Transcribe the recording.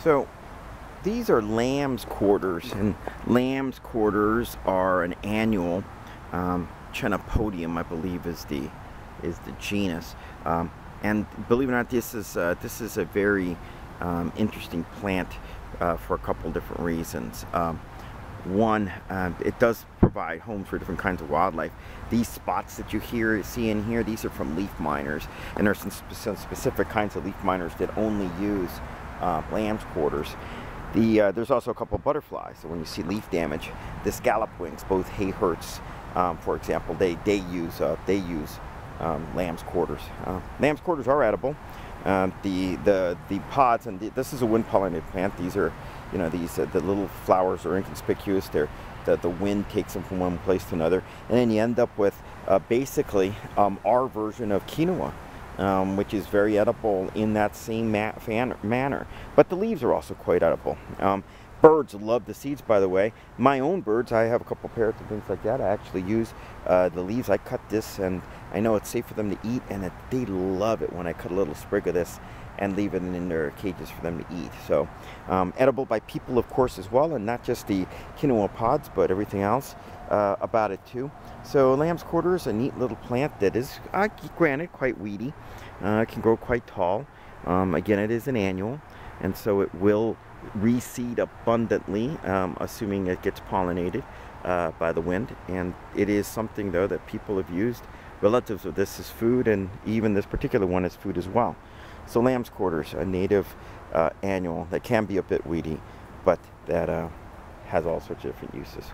So these are lamb's quarters, and lamb's quarters are an annual. Chenopodium, I believe, is the genus. And believe it or not, this is a very interesting plant for a couple different reasons. One, it does provide homes for different kinds of wildlife. These spots that you see in here, these are from leaf miners, and there's some specific kinds of leaf miners that only use lamb's quarters. There's also a couple of butterflies. So when you see leaf damage, the scallop wings, both hayhurts, for example, they use lamb's quarters. Lamb's quarters are edible. The pods, and this is a wind pollinated plant. These are, the little flowers are inconspicuous. The wind takes them from one place to another, and then you end up with basically our version of quinoa. Which is very edible in that same manner. But the leaves are also quite edible. Birds love the seeds, by the way. My own birds, I have a couple parrots and things like that. I actually use the leaves. I cut this, and I know it's safe for them to eat, and they love it when I cut a little sprig of this and leave it in their cages for them to eat. So edible by people, of course, as well, and not just the quinoa pods, but everything else about it too. So lamb's quarter is a neat little plant that is, granted, quite weedy. It can grow quite tall. Again, it is an annual, and so it will reseed abundantly, assuming it gets pollinated by the wind. And it is something, though, that people have used, relatives of this, as food, and even this particular one as food as well. So lamb's quarters, a native annual that can be a bit weedy, but that has all sorts of different uses.